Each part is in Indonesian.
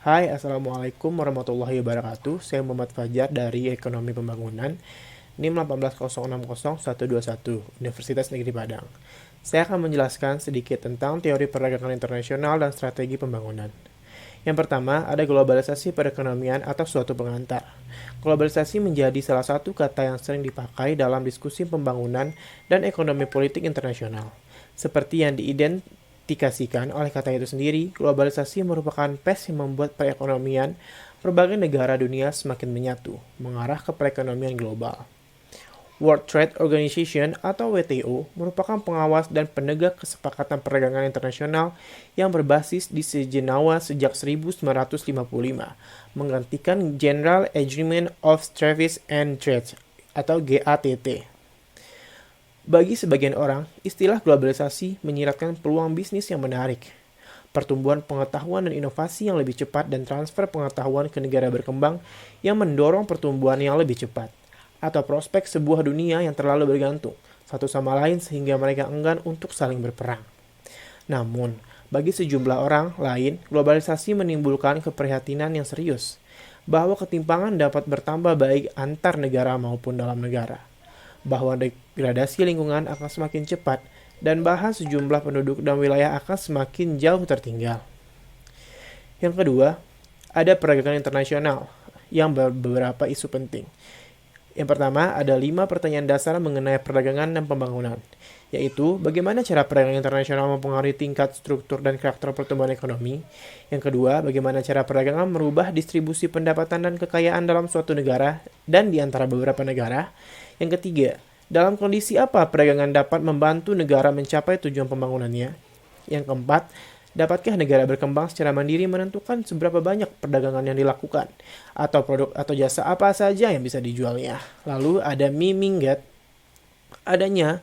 Hai, Assalamualaikum warahmatullahi wabarakatuh. Saya Muhammad Fajar dari Ekonomi Pembangunan, NIM 180601121, Universitas Negeri Padang. Saya akan menjelaskan sedikit tentang teori perdagangan internasional dan strategi pembangunan. Yang pertama, ada globalisasi perekonomian atau suatu pengantar. Globalisasi menjadi salah satu kata yang sering dipakai dalam diskusi pembangunan dan ekonomi politik internasional. Seperti yang diidentifikasikan oleh kata itu sendiri, globalisasi merupakan pes yang membuat perekonomian berbagai negara dunia semakin menyatu, mengarah ke perekonomian global. World Trade Organization atau WTO merupakan pengawas dan penegak kesepakatan perdagangan internasional yang berbasis di Jenewa sejak 1955, menggantikan General Agreement of Trade and Trade atau GATT. Bagi sebagian orang, istilah globalisasi menyiratkan peluang bisnis yang menarik, pertumbuhan pengetahuan dan inovasi yang lebih cepat dan transfer pengetahuan ke negara berkembang yang mendorong pertumbuhan yang lebih cepat, atau prospek sebuah dunia yang terlalu bergantung satu sama lain sehingga mereka enggan untuk saling berperang. Namun, bagi sejumlah orang lain, globalisasi menimbulkan keprihatinan yang serius bahwa ketimpangan dapat bertambah baik antar negara maupun dalam negara, bahwa degradasi lingkungan akan semakin cepat dan bahkan sejumlah penduduk dan wilayah akan semakin jauh tertinggal. Yang kedua, ada perdagangan internasional yang beberapa isu penting. Yang pertama, ada 5 pertanyaan dasar mengenai perdagangan dan pembangunan, yaitu bagaimana cara perdagangan internasional mempengaruhi tingkat struktur dan karakter pertumbuhan ekonomi. Yang kedua, bagaimana cara perdagangan merubah distribusi pendapatan dan kekayaan dalam suatu negara dan di antara beberapa negara. Yang ketiga, dalam kondisi apa perdagangan dapat membantu negara mencapai tujuan pembangunannya. Yang keempat, dapatkah negara berkembang secara mandiri menentukan seberapa banyak perdagangan yang dilakukan, atau produk atau jasa apa saja yang bisa dijualnya? Lalu ada Miminggat, adanya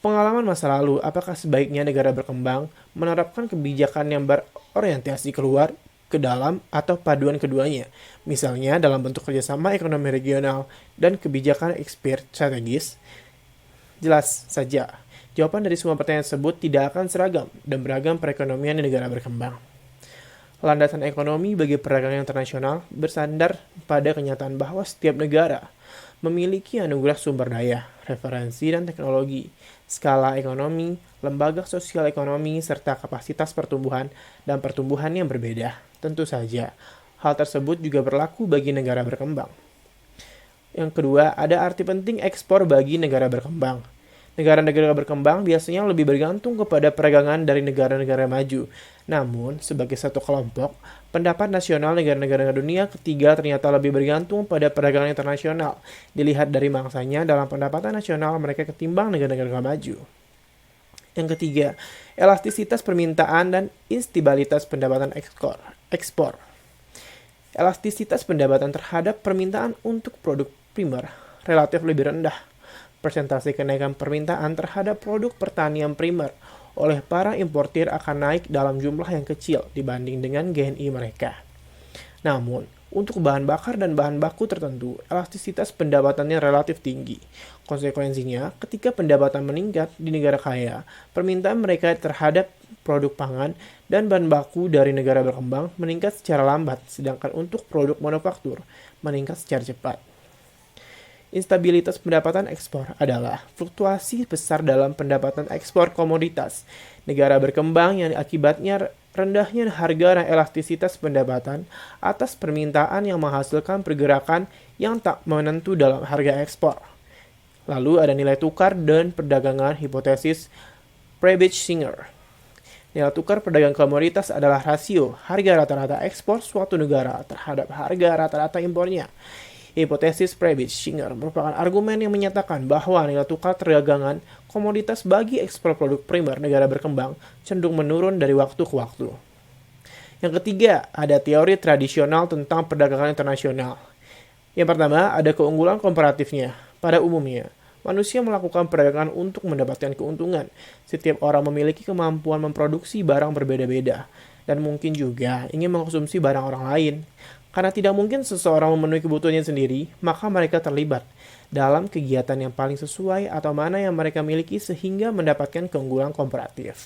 pengalaman masa lalu, apakah sebaiknya negara berkembang menerapkan kebijakan yang berorientasi keluar, ke dalam, atau paduan keduanya, misalnya dalam bentuk kerjasama ekonomi regional dan kebijakan ekspor strategis? Jelas saja, jawaban dari semua pertanyaan tersebut tidak akan seragam dan beragam perekonomian di negara berkembang. Landasan ekonomi bagi perdagangan internasional bersandar pada kenyataan bahwa setiap negara memiliki anugerah sumber daya, referensi dan teknologi, skala ekonomi, lembaga sosial ekonomi, serta kapasitas pertumbuhan dan pertumbuhan yang berbeda. Tentu saja, hal tersebut juga berlaku bagi negara berkembang. Yang kedua, ada arti penting ekspor bagi negara berkembang. Negara-negara berkembang biasanya lebih bergantung kepada perdagangan dari negara-negara maju. Namun, sebagai satu kelompok, pendapat nasional negara-negara dunia ketiga ternyata lebih bergantung pada perdagangan internasional, dilihat dari mangsanya dalam pendapatan nasional mereka ketimbang negara-negara maju. Yang ketiga, elastisitas permintaan dan instabilitas pendapatan ekspor. Elastisitas pendapatan terhadap permintaan untuk produk primer relatif lebih rendah. Persentase kenaikan permintaan terhadap produk pertanian primer oleh para importir akan naik dalam jumlah yang kecil dibanding dengan GNI mereka. Namun, untuk bahan bakar dan bahan baku tertentu, elastisitas pendapatannya relatif tinggi. Konsekuensinya, ketika pendapatan meningkat di negara kaya, permintaan mereka terhadap produk pangan dan bahan baku dari negara berkembang meningkat secara lambat, sedangkan untuk produk manufaktur meningkat secara cepat. Instabilitas pendapatan ekspor adalah fluktuasi besar dalam pendapatan ekspor komoditas negara berkembang yang akibatnya rendahnya harga dan elastisitas pendapatan atas permintaan yang menghasilkan pergerakan yang tak menentu dalam harga ekspor. Lalu ada nilai tukar dan perdagangan hipotesis Prebisch-Singer. Nilai tukar perdagangan komoditas adalah rasio harga rata-rata ekspor suatu negara terhadap harga rata-rata impornya. Hipotesis Prebisch-Singer merupakan argumen yang menyatakan bahwa nilai tukar perdagangan komoditas bagi ekspor produk primer negara berkembang cenderung menurun dari waktu ke waktu. Yang ketiga, ada teori tradisional tentang perdagangan internasional. Yang pertama, ada keunggulan komparatifnya. Pada umumnya, manusia melakukan perdagangan untuk mendapatkan keuntungan. Setiap orang memiliki kemampuan memproduksi barang berbeda-beda, dan mungkin juga ingin mengkonsumsi barang orang lain. Karena tidak mungkin seseorang memenuhi kebutuhannya sendiri, maka mereka terlibat dalam kegiatan yang paling sesuai atau mana yang mereka miliki sehingga mendapatkan keunggulan komparatif.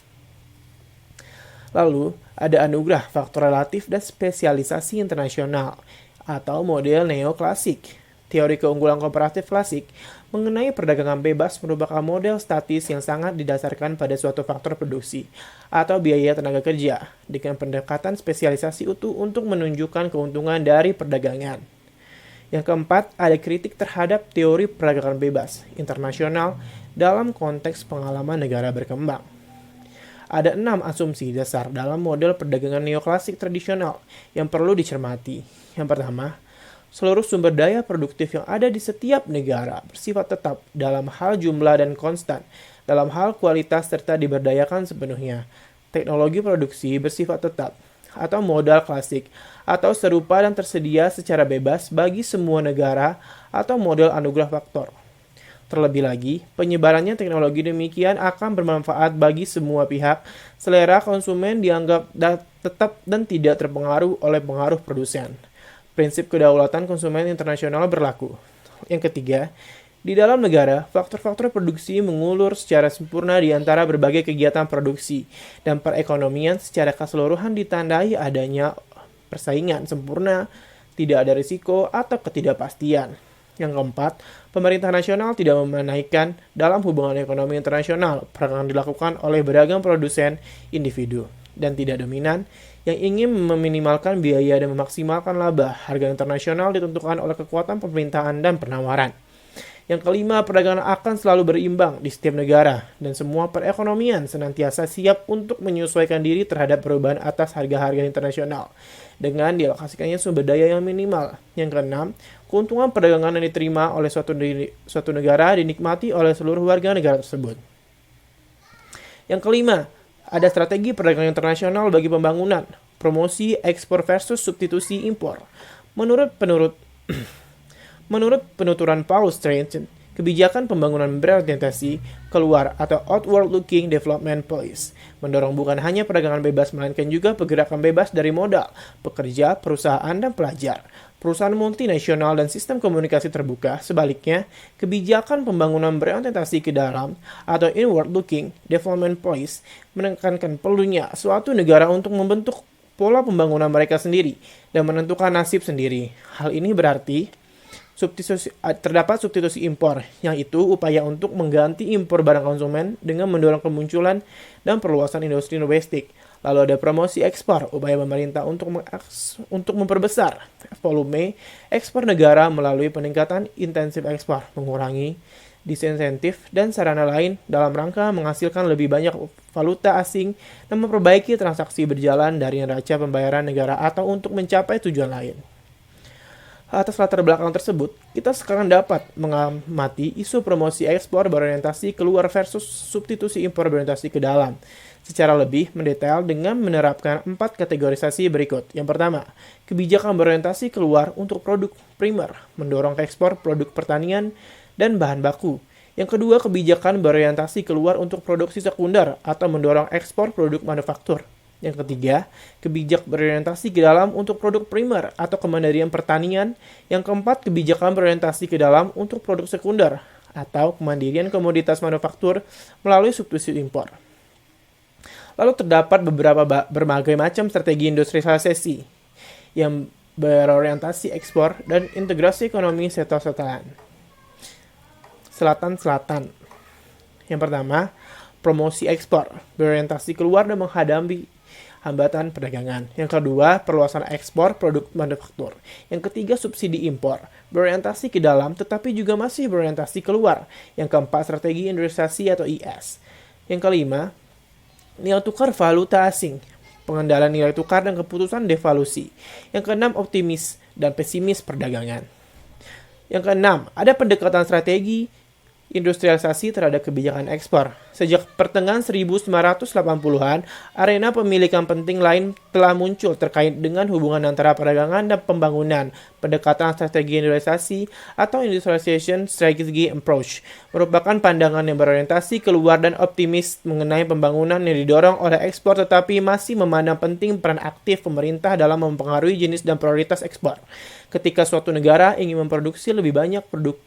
Lalu, ada anugerah faktor relatif dan spesialisasi internasional atau model neoklasik. Teori keunggulan komparatif klasik mengenai perdagangan bebas merupakan model statis yang sangat didasarkan pada suatu faktor produksi atau biaya tenaga kerja dengan pendekatan spesialisasi utuh untuk menunjukkan keuntungan dari perdagangan. Yang keempat, ada kritik terhadap teori perdagangan bebas internasional dalam konteks pengalaman negara berkembang. Ada 6 asumsi dasar dalam model perdagangan neoklasik tradisional yang perlu dicermati. Yang pertama, seluruh sumber daya produktif yang ada di setiap negara bersifat tetap dalam hal jumlah dan konstan, dalam hal kualitas serta diberdayakan sepenuhnya. Teknologi produksi bersifat tetap, atau modal klasik, atau serupa dan tersedia secara bebas bagi semua negara, atau model anugerah faktor. Terlebih lagi, penyebarannya teknologi demikian akan bermanfaat bagi semua pihak. Selera konsumen dianggap tetap dan tidak terpengaruh oleh pengaruh produsen. Prinsip kedaulatan konsumen internasional berlaku. Yang ketiga, di dalam negara, faktor-faktor produksi mengulur secara sempurna di antara berbagai kegiatan produksi, dan perekonomian secara keseluruhan ditandai adanya persaingan sempurna, tidak ada risiko atau ketidakpastian. Yang keempat, pemerintah nasional tidak menaikkan dalam hubungan ekonomi internasional perdagangan dilakukan oleh beragam produsen individu dan tidak dominan yang ingin meminimalkan biaya dan memaksimalkan laba. Harga internasional ditentukan oleh kekuatan pemerintahan dan penawaran. Yang kelima, perdagangan akan selalu berimbang di setiap negara dan semua perekonomian senantiasa siap untuk menyesuaikan diri terhadap perubahan atas harga-harga internasional dengan dialokasikannya sumber daya yang minimal. Yang keenam, keuntungan perdagangan yang diterima oleh suatu negara dinikmati oleh seluruh warga negara tersebut. Yang kelima, ada strategi perdagangan internasional bagi pembangunan, promosi ekspor versus substitusi impor. Menurut penuturan Paul Strange, kebijakan pembangunan berorientasi keluar atau outward-looking development policy mendorong bukan hanya perdagangan bebas melainkan juga pergerakan bebas dari modal, pekerja, perusahaan, dan pelajar. Perusahaan multinasional dan sistem komunikasi terbuka. Sebaliknya, kebijakan pembangunan berorientasi ke dalam atau inward-looking development policy menekankan perlunya suatu negara untuk membentuk pola pembangunan mereka sendiri dan menentukan nasib sendiri. Hal ini berarti terdapat substitusi impor, yang itu upaya untuk mengganti impor barang konsumen dengan mendorong kemunculan dan perluasan industri domestik. Lalu ada promosi ekspor, upaya pemerintah untuk memperbesar volume ekspor negara melalui peningkatan intensif ekspor, mengurangi disinsentif dan sarana lain dalam rangka menghasilkan lebih banyak valuta asing dan memperbaiki transaksi berjalan dari neraca pembayaran negara atau untuk mencapai tujuan lain. Atas latar belakang tersebut, kita sekarang dapat mengamati isu promosi ekspor berorientasi keluar versus substitusi impor berorientasi ke dalam secara lebih mendetail dengan menerapkan 4 kategorisasi berikut. Yang pertama, kebijakan berorientasi keluar untuk produk primer, mendorong ekspor produk pertanian dan bahan baku. Yang kedua, kebijakan berorientasi keluar untuk produksi sekunder atau mendorong ekspor produk manufaktur. Yang ketiga, kebijakan berorientasi ke dalam untuk produk primer atau kemandirian pertanian. Yang keempat, kebijakan berorientasi ke dalam untuk produk sekunder atau kemandirian komoditas manufaktur melalui substitusi impor. Lalu terdapat berbagai macam strategi industrialisasi yang berorientasi ekspor dan integrasi ekonomi sektor-sektoran. Selatan-selatan. Yang pertama, promosi ekspor berorientasi keluar dan menghadapi hambatan perdagangan. Yang kedua, perluasan ekspor produk manufaktur. Yang ketiga, subsidi impor, berorientasi ke dalam tetapi juga masih berorientasi keluar. Yang keempat, strategi industrialisasi atau IS. Yang kelima, nilai tukar valuta asing, pengendalian nilai tukar dan keputusan devaluasi. Yang keenam, optimis dan pesimis perdagangan. Yang keenam, ada pendekatan strategi industrialisasi terhadap kebijakan ekspor. Sejak pertengahan 1980-an, arena pemilikan penting lain telah muncul terkait dengan hubungan antara perdagangan dan pembangunan. Pendekatan strategi industrialisasi atau industrialization strategy approach merupakan pandangan yang berorientasi keluar dan optimis mengenai pembangunan yang didorong oleh ekspor tetapi masih memandang penting peran aktif pemerintah dalam mempengaruhi jenis dan prioritas ekspor. Ketika suatu negara ingin memproduksi lebih banyak produk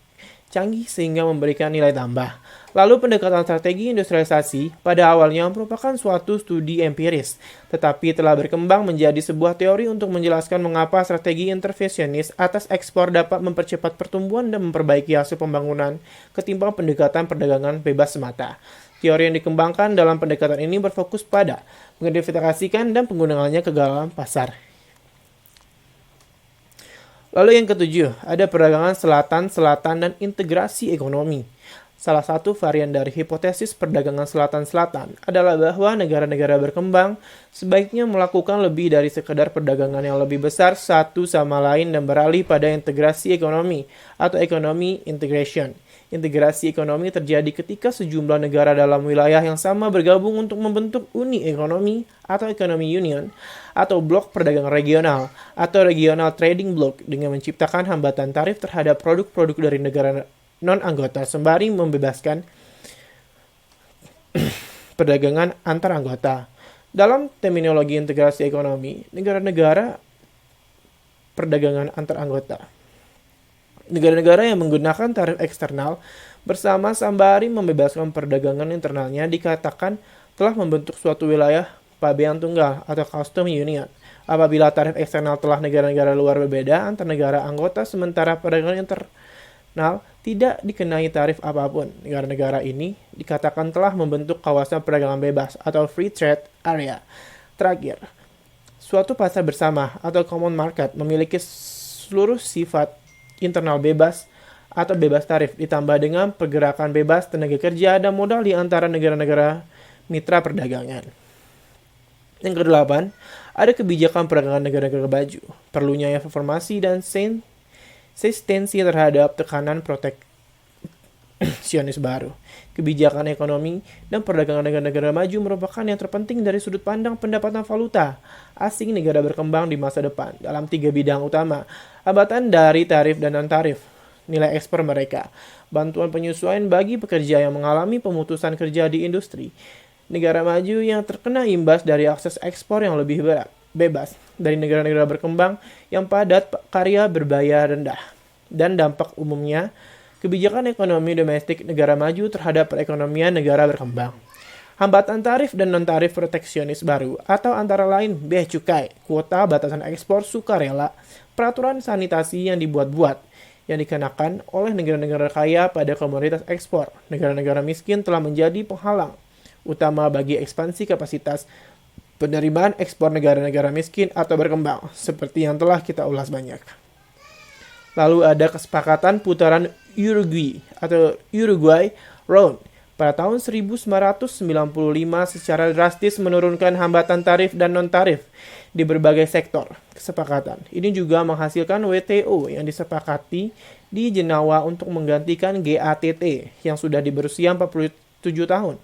canggih sehingga memberikan nilai tambah. Lalu pendekatan strategi industrialisasi pada awalnya merupakan suatu studi empiris, tetapi telah berkembang menjadi sebuah teori untuk menjelaskan mengapa strategi intervensionis atas ekspor dapat mempercepat pertumbuhan dan memperbaiki hasil pembangunan ketimbang pendekatan perdagangan bebas semata. Teori yang dikembangkan dalam pendekatan ini berfokus pada mengidentifikasikan dan penggunaannya ke dalam pasar. Lalu yang ketujuh, ada perdagangan selatan-selatan dan integrasi ekonomi. Salah satu varian dari hipotesis perdagangan selatan-selatan adalah bahwa negara-negara berkembang sebaiknya melakukan lebih dari sekedar perdagangan yang lebih besar satu sama lain dan beralih pada integrasi ekonomi atau economy integration. Integrasi ekonomi terjadi ketika sejumlah negara dalam wilayah yang sama bergabung untuk membentuk uni ekonomi atau economy union atau blok perdagangan regional atau regional trading block dengan menciptakan hambatan tarif terhadap produk-produk dari negara non-anggota sembari membebaskan perdagangan antar anggota. Dalam terminologi integrasi ekonomi, negara-negara perdagangan antar anggota. Negara-negara yang menggunakan tarif eksternal bersama sembari membebaskan perdagangan internalnya dikatakan telah membentuk suatu wilayah pabean tunggal atau custom union. Apabila tarif eksternal telah negara-negara luar berbeda antar negara anggota sementara perdagangan internal tidak dikenai tarif apapun, negara-negara ini dikatakan telah membentuk kawasan perdagangan bebas atau free trade area. Terakhir, suatu pasar bersama atau common market memiliki seluruh sifat internal bebas atau bebas tarif ditambah dengan pergerakan bebas tenaga kerja dan modal di antara negara-negara mitra perdagangan. Yang kedelapan, ada kebijakan perdagangan negara-negara maju, perlunya informasi dan konsistensi terhadap tekanan proteksionis baru. Kebijakan ekonomi dan perdagangan negara-negara maju merupakan yang terpenting dari sudut pandang pendapatan valuta asing negara berkembang di masa depan dalam 3 bidang utama: hambatan dari tarif dan non-tarif, nilai ekspor mereka, bantuan penyesuaian bagi pekerja yang mengalami pemutusan kerja di industri. Negara maju yang terkena imbas dari akses ekspor yang lebih bebas dari negara-negara berkembang yang padat karya berbayar rendah, dan dampak umumnya kebijakan ekonomi domestik negara maju terhadap perekonomian negara berkembang. Hambatan tarif dan non-tarif proteksionis baru atau antara lain bea cukai, kuota batasan ekspor sukarela, peraturan sanitasi yang dibuat-buat yang dikenakan oleh negara-negara kaya pada komoditas ekspor. Negara-negara miskin telah menjadi penghalang utama bagi ekspansi kapasitas penerimaan ekspor negara-negara miskin atau berkembang, seperti yang telah kita ulas banyak. Lalu ada kesepakatan putaran Uruguay Round pada tahun 1995 secara drastis menurunkan hambatan tarif dan non-tarif di berbagai sektor. Kesepakatan ini juga menghasilkan WTO yang disepakati di Jenewa untuk menggantikan GATT yang sudah berusia 47 tahun.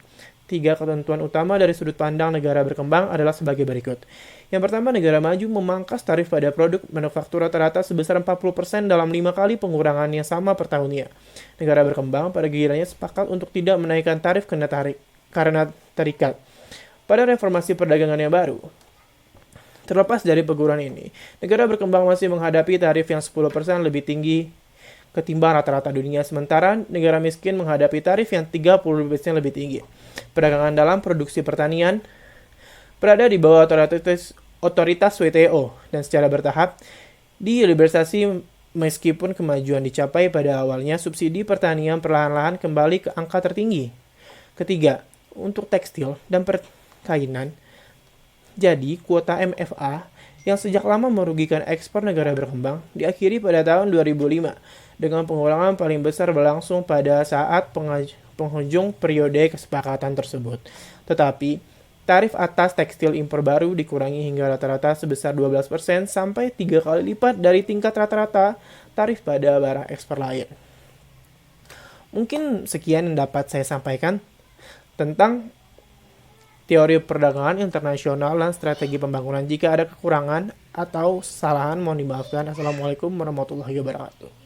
3 ketentuan utama dari sudut pandang negara berkembang adalah sebagai berikut. Yang pertama, negara maju memangkas tarif pada produk manufaktur rata-rata sebesar 40% dalam 5 kali pengurangan yang sama per tahunnya. Negara berkembang pada gilirannya sepakat untuk tidak menaikkan tarif karena terikat pada reformasi perdagangan yang baru. Terlepas dari peguran ini, negara berkembang masih menghadapi tarif yang 10% lebih tinggi ketimbang rata-rata dunia, sementara negara miskin menghadapi tarif yang 30% lebih tinggi. Perdagangan dalam produksi pertanian berada di bawah otoritas WTO dan secara bertahap diliberalisasi meskipun kemajuan dicapai pada awalnya, subsidi pertanian perlahan-lahan kembali ke angka tertinggi. Ketiga, untuk tekstil dan perkainan, jadi kuota MFA yang sejak lama merugikan ekspor negara berkembang diakhiri pada tahun 2005 dengan pengurangan paling besar berlangsung pada saat penghujung periode kesepakatan tersebut. Tetapi, tarif atas tekstil impor baru dikurangi hingga rata-rata sebesar 12% sampai 3 kali lipat dari tingkat rata-rata tarif pada barang ekspor lain. Mungkin sekian yang dapat saya sampaikan tentang teori perdagangan internasional dan strategi pembangunan. Jika ada kekurangan atau kesalahan, mohon dimaafkan. Assalamualaikum warahmatullahi wabarakatuh.